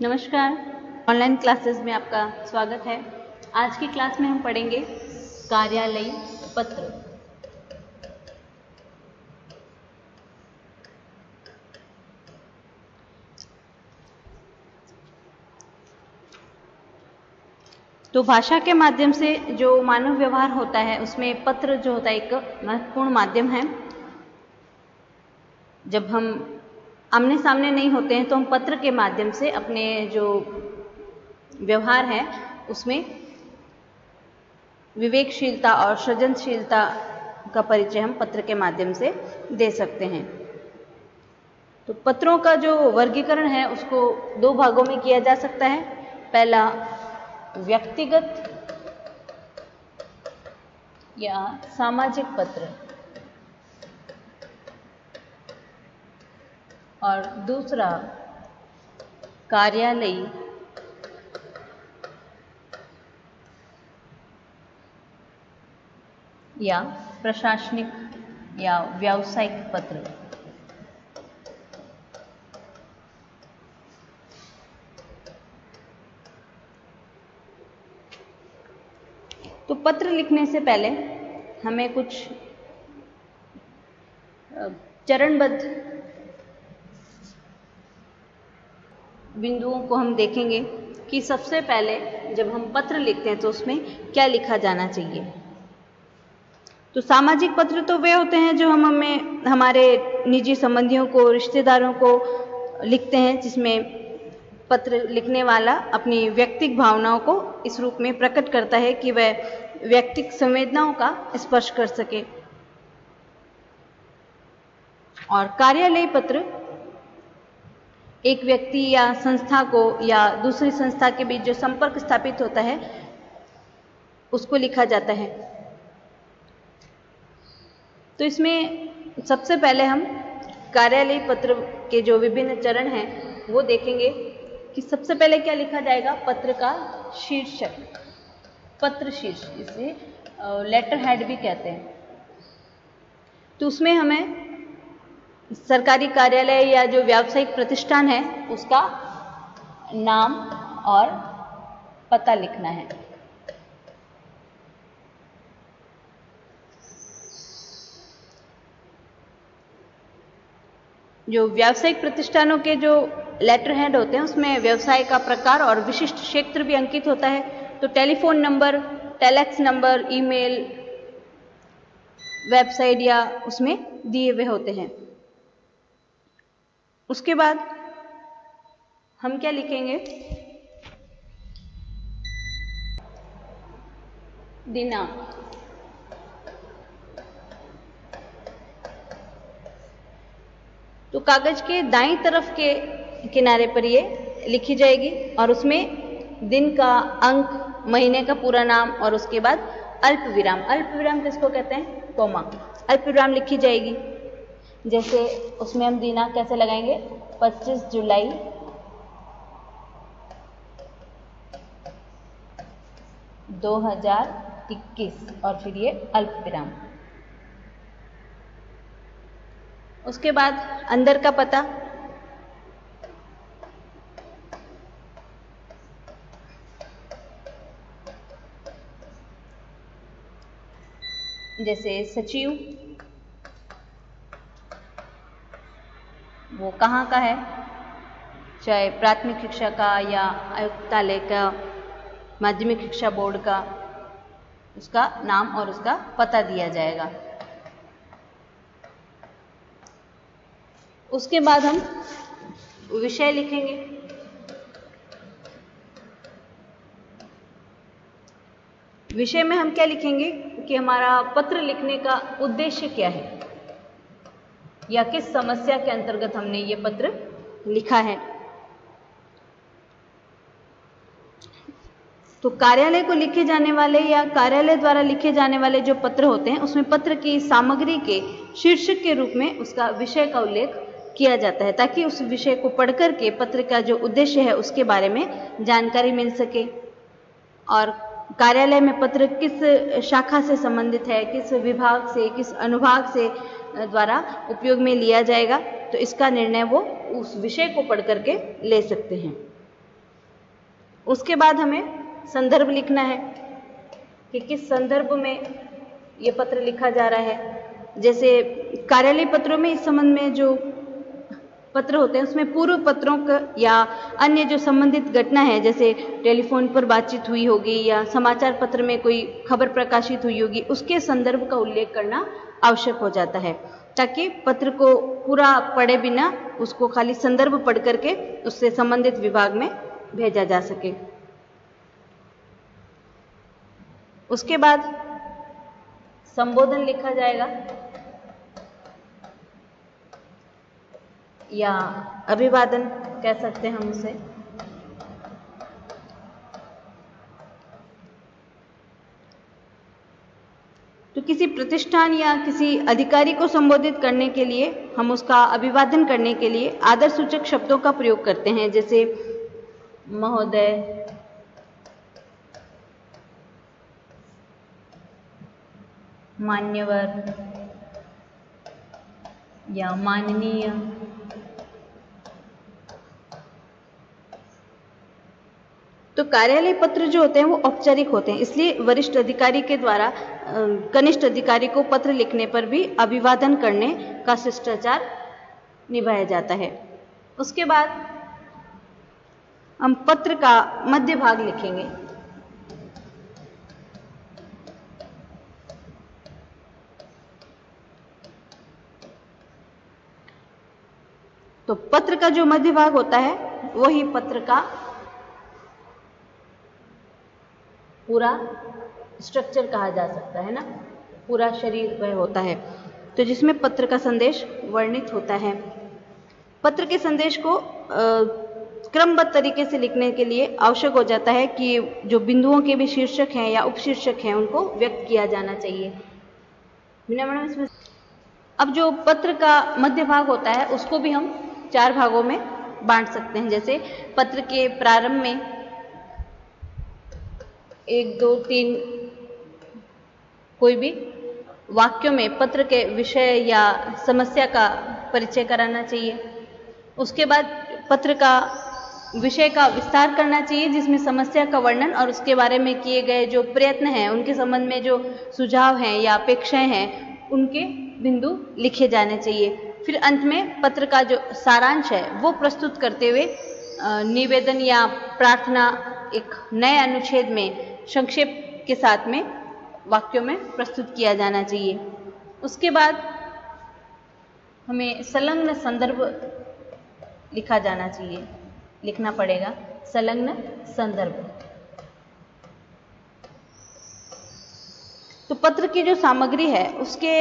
नमस्कार, online classes में आपका स्वागत है। आज की क्लास में हम पढ़ेंगे कार्यालयी पत्र। तो भाषा के माध्यम से जो मानव व्यवहार होता है उसमें पत्र जो होता है एक महत्वपूर्ण माध्यम है। जब हम आमने सामने नहीं होते हैं तो हम पत्र के माध्यम से अपने जो व्यवहार है उसमें विवेकशीलता और सृजनशीलता का परिचय हम पत्र के माध्यम से दे सकते हैं। तो पत्रों का जो वर्गीकरण है उसको दो भागों में किया जा सकता है। पहला व्यक्तिगत या सामाजिक पत्र और दूसरा कार्यालयी या प्रशासनिक या व्यावसायिक पत्र। तो पत्र लिखने से पहले हमें कुछ चरणबद्ध बिंदुओं को हम देखेंगे कि सबसे पहले जब हम पत्र लिखते हैं तो उसमें क्या लिखा जाना चाहिए। तो सामाजिक पत्र तो वे होते हैं जो हम हमें हमारे निजी संबंधियों को, रिश्तेदारों को लिखते हैं, जिसमें पत्र लिखने वाला अपनी व्यक्तिगत भावनाओं को इस रूप में प्रकट करता है कि वह व्यक्तिगत संवेदनाओं का स्पर्श कर सके। और कार्यालयी पत्र एक व्यक्ति या संस्था को या दूसरी संस्था के बीच जो संपर्क स्थापित होता है उसको लिखा जाता है। तो इसमें सबसे पहले हम कार्यालयी पत्र के जो विभिन्न चरण हैं वो देखेंगे कि सबसे पहले क्या लिखा जाएगा। पत्र का शीर्षक, पत्र शीर्ष, इसे लेटर हेड भी कहते हैं। तो उसमें हमें सरकारी कार्यालय या जो व्यावसायिक प्रतिष्ठान है उसका नाम और पता लिखना है। जो व्यावसायिक प्रतिष्ठानों के जो लेटर हेड होते हैं उसमें व्यवसाय का प्रकार और विशिष्ट क्षेत्र भी अंकित होता है। तो telephone number, telex number, email, website या उसमें दिए हुए होते हैं। उसके बाद हम क्या लिखेंगे, दिनांक। तो कागज के दाईं तरफ के किनारे पर ये लिखी जाएगी और उसमें दिन का अंक, महीने का पूरा नाम और उसके बाद अल्प विराम, अल्प विराम किसको कहते हैं, कोमा, अल्प विराम लिखी जाएगी। जैसे उसमें हम दिनांक कैसे लगाएंगे, 25 जुलाई 2021 और फिर ये अल्प विराम। उसके बाद अंदर का पता, जैसे सचिव वो कहाँ का है, चाहे प्राथमिक शिक्षा का या आयुक्तालय का, माध्यमिक शिक्षा बोर्ड का, उसका नाम और उसका पता दिया जाएगा। उसके बाद हम विषय लिखेंगे। विषय में हम क्या लिखेंगे कि हमारा पत्र लिखने का उद्देश्य क्या है या किस समस्या के अंतर्गत हमने ये पत्र लिखा है। तो कार्यालय को लिखे जाने वाले या कार्यालय द्वारा लिखे जाने वाले जो पत्र होते हैं उसमें पत्र की सामग्री के शीर्षक के रूप में उसका विषय का उल्लेख किया जाता है, ताकि उस विषय को पढ़कर के पत्र का जो उद्देश्य है उसके बारे में जानकारी मिल सके। और कार्यालय में पत्र किस शाखा से संबंधित है, किस विभाग से, किस अनुभाग से द्वारा उपयोग में लिया जाएगा, तो इसका निर्णय वो उस विषय को पढ़ करके ले सकते हैं। उसके बाद हमें संदर्भ लिखना है कि किस संदर्भ में ये पत्र लिखा जा रहा है। जैसे कार्यालय पत्रों में इस संबंध में जो पत्र होते हैं उसमें पूर्व पत्रों का या अन्य जो संबंधित घटना है, जैसे टेलीफोन पर बातचीत हुई होगी या समाचार पत्र में कोई खबर प्रकाशित हुई होगी, उसके संदर्भ का उल्लेख करना आवश्यक हो जाता है, ताकि पत्र को पूरा पढ़े बिना उसको खाली संदर्भ पढ़ करके उससे संबंधित विभाग में भेजा जा सके। उसके बाद संबोधन लिखा जाएगा या अभिवादन कह सकते हैं हम उसे। तो किसी प्रतिष्ठान या किसी अधिकारी को संबोधित करने के लिए हम उसका अभिवादन करने के लिए आदर सूचक शब्दों का प्रयोग करते हैं, जैसे महोदय, मान्यवर या माननीय। तो कार्यालय पत्र जो होते हैं वो औपचारिक होते हैं, इसलिए वरिष्ठ अधिकारी के द्वारा कनिष्ठ अधिकारी को पत्र लिखने पर भी अभिवादन करने का शिष्टाचार निभाया जाता है। उसके बाद हम पत्र का मध्य भाग लिखेंगे। तो पत्र का जो मध्य भाग होता है वही पत्र का पूरा स्ट्रक्चर कहा जा सकता है ना, पूरा शरीर वह होता है, तो जिसमें पत्र का संदेश वर्णित होता है। पत्र के संदेश को क्रमबद्ध तरीके से लिखने के लिए आवश्यक हो जाता है कि जो बिंदुओं के भी शीर्षक हैं या उपशीर्षक हैं उनको व्यक्त किया जाना चाहिए। मैडम इसमें अब जो पत्र का मध्य भाग होता है उसको भी हम 4 भागों में बांट सकते हैं। जैसे पत्र के प्रारंभ में 1, 2, 3 कोई भी वाक्यों में पत्र के विषय या समस्या का परिचय कराना चाहिए। उसके बाद पत्र का विषय का विस्तार करना चाहिए, जिसमें समस्या का वर्णन और उसके बारे में किए गए जो प्रयत्न हैं, उनके संबंध में जो सुझाव हैं या अपेक्षाएं हैं, उनके बिंदु लिखे जाने चाहिए। फिर अंत में पत्र का जो सारांश है वो प्रस्तुत करते हुए निवेदन या प्रार्थना एक नए अनुच्छेद में संक्षेप के साथ में वाक्यों में प्रस्तुत किया जाना चाहिए। उसके बाद हमें संलग्न संदर्भ लिखा जाना चाहिए, लिखना पड़ेगा संलग्न संदर्भ। तो पत्र की जो सामग्री है उसके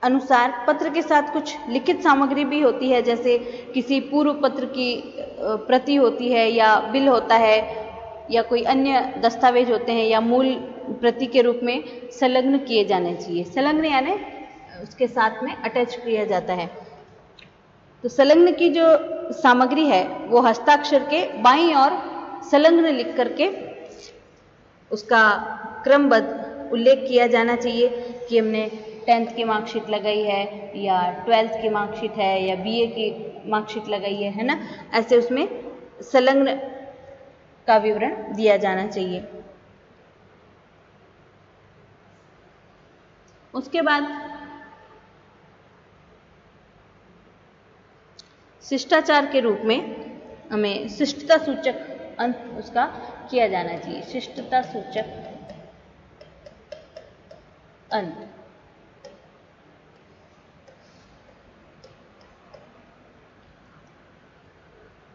अनुसार पत्र के साथ कुछ लिखित सामग्री भी होती है, जैसे किसी पूर्व पत्र की प्रति होती है या बिल होता है या कोई अन्य दस्तावेज होते हैं या मूल प्रति के रूप में संलग्न किए जाने चाहिए। संलग्न यानी उसके साथ में अटैच किया जाता है। तो संलग्न की जो सामग्री है वो हस्ताक्षर के बाईं ओर संलग्न लिख करके उसका क्रमबद्ध उल्लेख किया जाना चाहिए कि हमने 10th की मार्कशीट लगाई है या 12th की मार्कशीट है या BA की मार्कशीट लगाई है ना, ऐसे उसमें संलग्न का विवरण दिया जाना चाहिए। उसके बाद शिष्टाचार के रूप में हमें शिष्टता सूचक अंत उसका किया जाना चाहिए। शिष्टता सूचक अंत।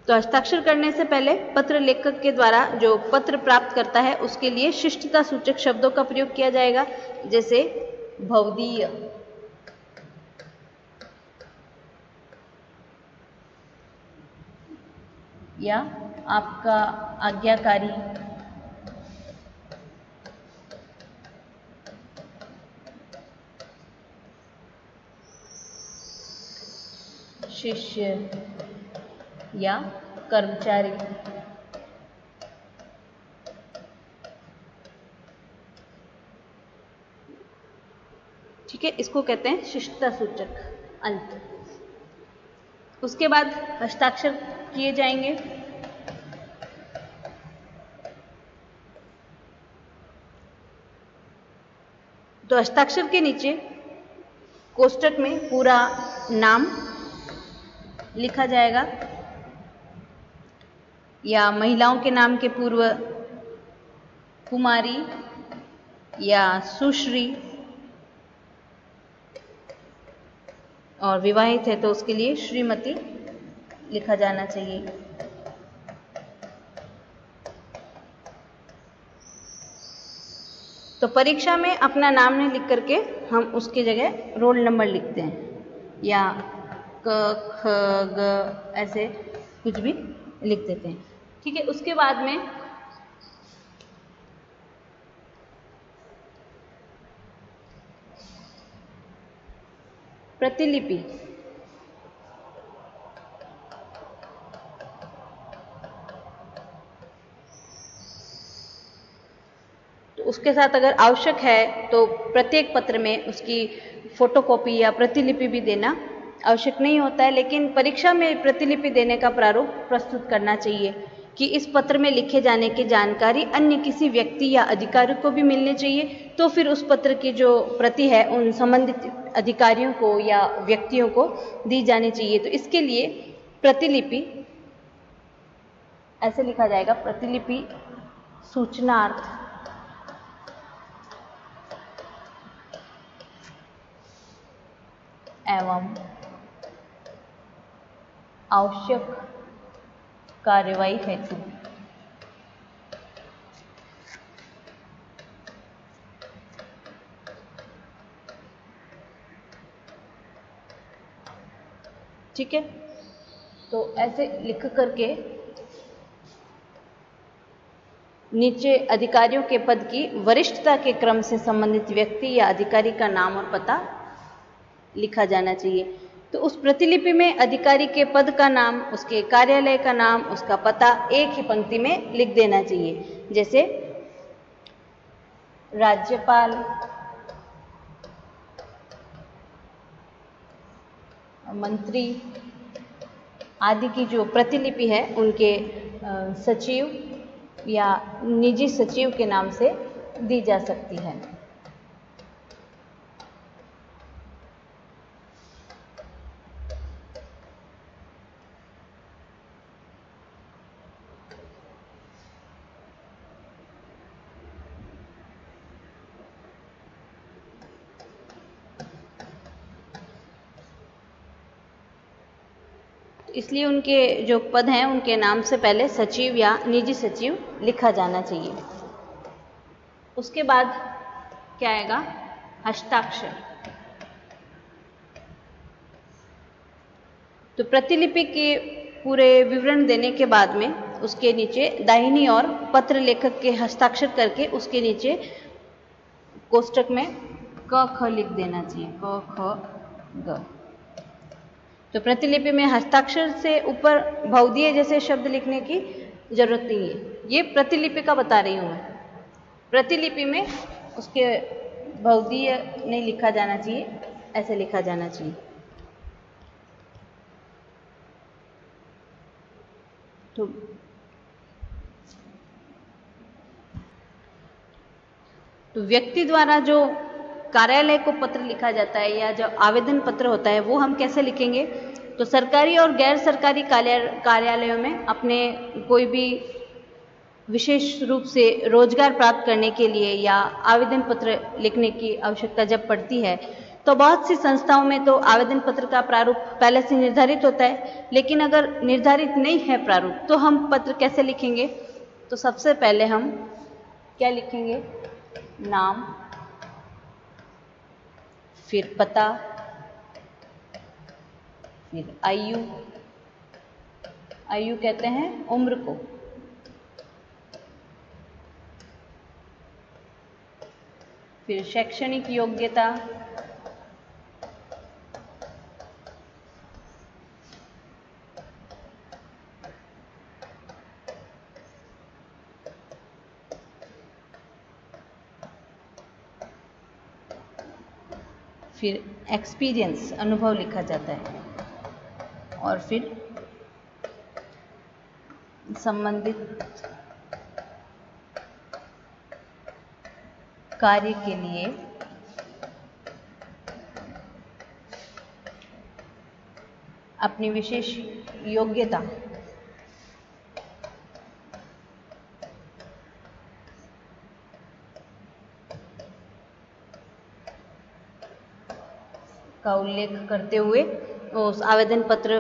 तो हस्ताक्षर करने से पहले पत्र लेखक के द्वारा जो पत्र प्राप्त करता है उसके लिए शिष्टता सूचक शब्दों का प्रयोग किया जाएगा, जैसे भवदीय, या आपका आज्ञाकारी, शिष्य या कर्मचारी। ठीक है, इसको कहते हैं शिष्टता सूचक अंत। उसके बाद हस्ताक्षर किए जाएंगे। तो हस्ताक्षर के नीचे कोष्ठक में पूरा नाम लिखा जाएगा या महिलाओं के नाम के पूर्व कुमारी या सुश्री, और विवाहित है तो उसके लिए श्रीमती लिखा जाना चाहिए। तो परीक्षा में अपना नाम नहीं लिख करके हम उसकी जगह रोल नंबर लिखते हैं या क ख ग ऐसे कुछ भी लिख देते हैं। ठीक है, उसके बाद में प्रतिलिपि। तो उसके साथ अगर आवश्यक है तो प्रत्येक पत्र में उसकी फोटोकॉपी या प्रतिलिपि भी देना आवश्यक नहीं होता है, लेकिन परीक्षा में प्रतिलिपि देने का प्रारूप प्रस्तुत करना चाहिए कि इस पत्र में लिखे जाने की जानकारी अन्य किसी व्यक्ति या अधिकारी को भी मिलनी चाहिए, तो फिर उस पत्र की जो प्रति है उन संबंधित अधिकारियों को या व्यक्तियों को दी जानी चाहिए। तो इसके लिए प्रतिलिपि ऐसे लिखा जाएगा, प्रतिलिपि सूचनार्थ एवं आवश्यक कार्यवाही हेतु। ठीक है, तो ऐसे लिख करके नीचे अधिकारियों के पद की वरिष्ठता के क्रम से संबंधित व्यक्ति या अधिकारी का नाम और पता लिखा जाना चाहिए। तो उस प्रतिलिपि में अधिकारी के पद का नाम, उसके कार्यालय का नाम, उसका पता एक ही पंक्ति में लिख देना चाहिए। जैसे राज्यपाल, मंत्री आदि की जो प्रतिलिपि है उनके सचिव या निजी सचिव के नाम से दी जा सकती है। इसलिए उनके जो पद हैं उनके नाम से पहले सचिव या निजी सचिव लिखा जाना चाहिए। उसके बाद क्या आएगा? हस्ताक्षर। तो प्रतिलिपि के पूरे विवरण देने के बाद में उसके नीचे दाहिनी ओर पत्र लेखक के हस्ताक्षर करके उसके नीचे कोष्ठक में क ख लिख देना चाहिए, क ख ग। तो प्रतिलिपि में हस्ताक्षर से ऊपर भौतिय जैसे शब्द लिखने की जरूरत नहीं है, ये प्रतिलिपि का बता रही हूं मैं। प्रतिलिपि में उसके भौतिय नहीं लिखा जाना चाहिए, ऐसे लिखा जाना चाहिए। तो व्यक्ति द्वारा जो कार्यालय को पत्र लिखा जाता है या जो आवेदन पत्र होता है वो हम कैसे लिखेंगे? तो सरकारी और गैर सरकारी कार्यालयों में अपने कोई भी विशेष रूप से रोजगार प्राप्त करने के लिए या आवेदन पत्र लिखने की आवश्यकता जब पड़ती है तो बहुत सी संस्थाओं में तो आवेदन पत्र का प्रारूप पहले से निर्धारित होता है, लेकिन अगर निर्धारित नहीं है प्रारूप तो हम पत्र कैसे लिखेंगे? तो सबसे पहले हम क्या लिखेंगे? नाम, फिर पता, फिर आयु, आयु कहते हैं उम्र को, फिर शैक्षणिक योग्यता, फिर एक्सपीरियंस अनुभव लिखा जाता है, और फिर संबंधित कार्य के लिए अपनी विशेष योग्यता का उल्लेख करते हुए उस आवेदन पत्र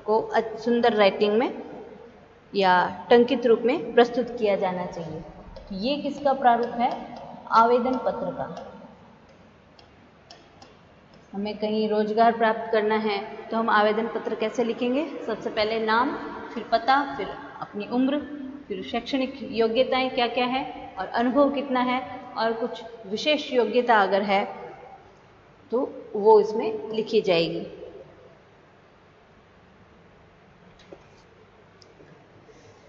को सुंदर राइटिंग में या टंकित रूप में प्रस्तुत किया जाना चाहिए। ये किसका प्रारूप है? आवेदन पत्र का। हमें कहीं रोजगार प्राप्त करना है तो हम आवेदन पत्र कैसे लिखेंगे? सबसे पहले नाम, फिर पता, फिर अपनी उम्र, फिर शैक्षणिक योग्यताएं क्या क्या है और अनुभव कितना है, और कुछ विशेष योग्यता अगर है तो वो इसमें लिखी जाएगी।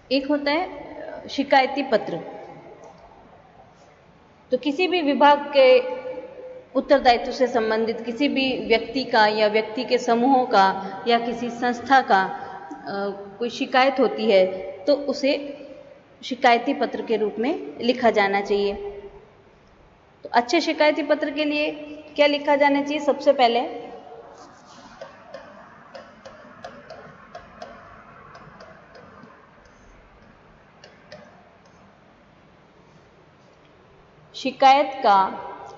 एक होता है शिकायती पत्र। तो किसी भी विभाग के उत्तरदायित्व से संबंधित किसी भी व्यक्ति का या व्यक्ति के समूहों का या किसी संस्था का कोई शिकायत होती है तो उसे शिकायती पत्र के रूप में लिखा जाना चाहिए। तो अच्छे शिकायती पत्र के लिए क्या लिखा जाना चाहिए? सबसे पहले शिकायत का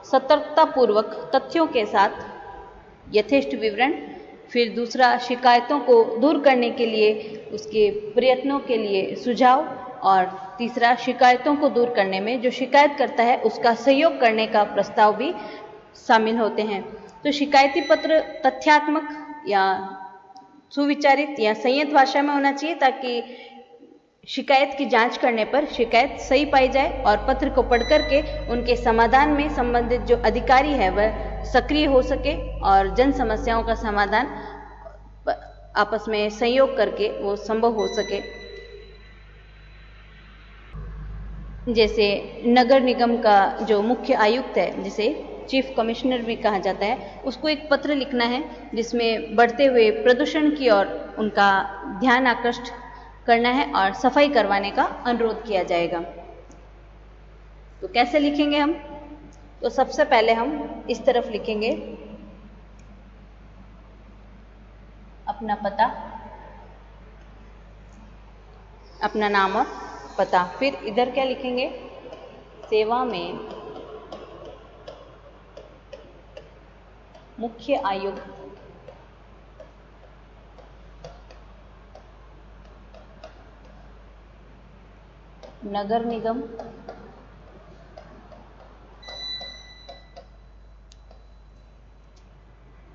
सतर्कतापूर्वक तथ्यों के साथ यथेष्ट विवरण, फिर दूसरा शिकायतों को दूर करने के लिए उसके प्रयत्नों के लिए सुझाव, और तीसरा शिकायतों को दूर करने में जो शिकायत करता है उसका सहयोग करने का प्रस्ताव भी शामिल होते हैं। तो शिकायती पत्र तथ्यात्मक या सुविचारित या संयत भाषा में होना चाहिए ताकि शिकायत की जांच करने पर शिकायत सही पाई जाए और पत्र को पढ़ करके उनके समाधान में संबंधित जो अधिकारी है वह सक्रिय हो सके और जन समस्याओं का समाधान आपस में सहयोग करके वो संभव हो सके। जैसे नगर निगम का जो मुख्य आयुक्त है, जिसे चीफ कमिश्नर भी कहा जाता है, उसको एक पत्र लिखना है जिसमें बढ़ते हुए प्रदूषण की ओर उनका ध्यान आकृष्ट करना है और सफाई करवाने का अनुरोध किया जाएगा। तो कैसे लिखेंगे हम? तो सबसे पहले हम इस तरफ लिखेंगे अपना पता, अपना नाम और पता। फिर इधर क्या लिखेंगे? सेवा में मुख्य आयुक्त, नगर निगम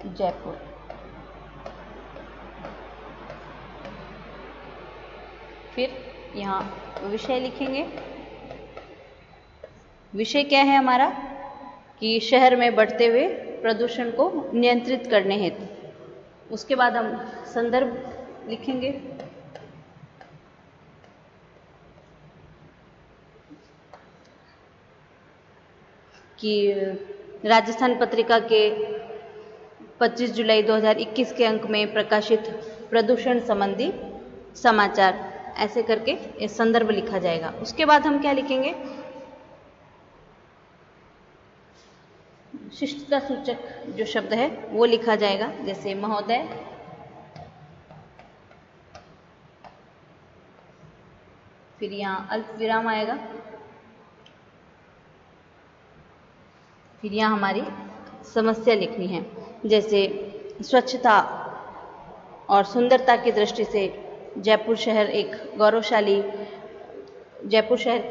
जयपुर। फिर यहाँ विषय लिखेंगे। विषय क्या है हमारा? कि शहर में बढ़ते हुए प्रदूषण को नियंत्रित करने हेतु। उसके बाद हम संदर्भ लिखेंगे। कि राजस्थान पत्रिका के 25 जुलाई 2021 के अंक में प्रकाशित प्रदूषण संबंधी समाचार, ऐसे करके ये संदर्भ लिखा जाएगा। उसके बाद हम क्या लिखेंगे? शिष्टता सूचक जो शब्द है वो लिखा जाएगा, जैसे महोदय, फिर यहाँ अल्प विराम आएगा, फिर यहाँ हमारी समस्या लिखनी है। जैसे स्वच्छता और सुंदरता की दृष्टि से जयपुर शहर की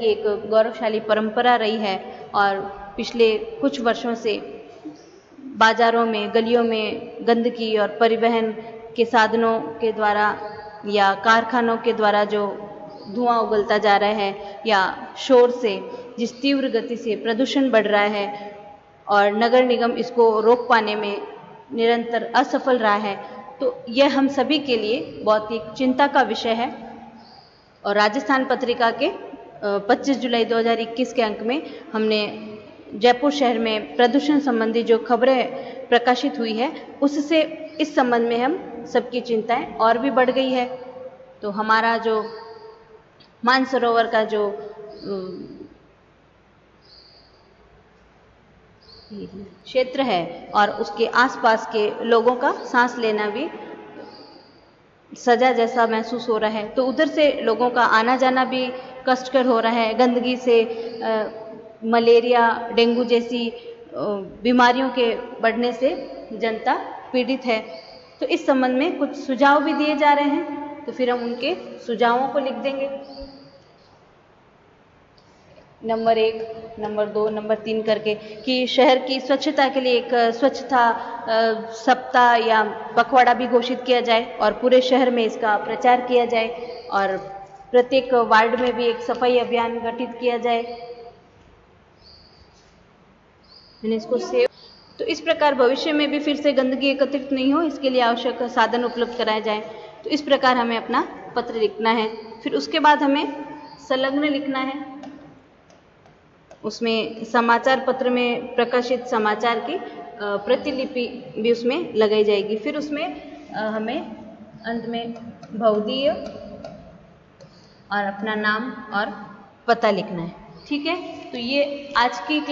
एक गौरवशाली परंपरा रही है और पिछले कुछ वर्षों से बाजारों में, गलियों में गंदगी और परिवहन के साधनों के द्वारा या कारखानों के द्वारा जो धुआं उगलता जा रहा है या शोर से जिस तीव्र गति से प्रदूषण बढ़ रहा है और नगर निगम इसको रोक पाने में निरंतर असफल रहा है, तो यह हम सभी के लिए बहुत ही चिंता का विषय है। और राजस्थान पत्रिका के 25 जुलाई 2021 के अंक में हमने जयपुर शहर में प्रदूषण संबंधी जो खबरें प्रकाशित हुई है उससे इस संबंध में हम सबकी चिंताएं और भी बढ़ गई है। तो हमारा जो मानसरोवर का जो क्षेत्र है और उसके आसपास के लोगों का सांस लेना भी सजा जैसा महसूस हो रहा है, तो उधर से लोगों का आना जाना भी कष्टकर हो रहा है। गंदगी से मलेरिया, डेंगू जैसी बीमारियों के बढ़ने से जनता पीड़ित है। तो इस संबंध में कुछ सुझाव भी दिए जा रहे हैं, तो फिर हम उनके सुझावों को लिख देंगे। नंबर 1, नंबर 2, नंबर 3 करके कि शहर की स्वच्छता के लिए एक स्वच्छता सप्ताह या पखवाड़ा भी घोषित किया जाए और पूरे शहर में इसका प्रचार किया जाए और प्रत्येक वार्ड में भी एक सफाई अभियान गठित किया जाए। मैंने इसको सेव। तो इस प्रकार भविष्य में भी फिर से गंदगी एकत्रित नहीं हो, इसके लिए आवश्यक साधन उपलब्ध कराए जाएं। तो इस प्रकार हमें अपना पत्र लिखना है। फिर उसके बाद हमें संलग्न लिखना है। उसमें समाचार पत्र में प्रकाशित समाचार की प्रतिलिपि भी उसमें लगाई जाएगी। फिर उसमें हमें अंत में भवदीय और अपना नाम और पता लिखना है। ठीक है, तो ये आज की क्लास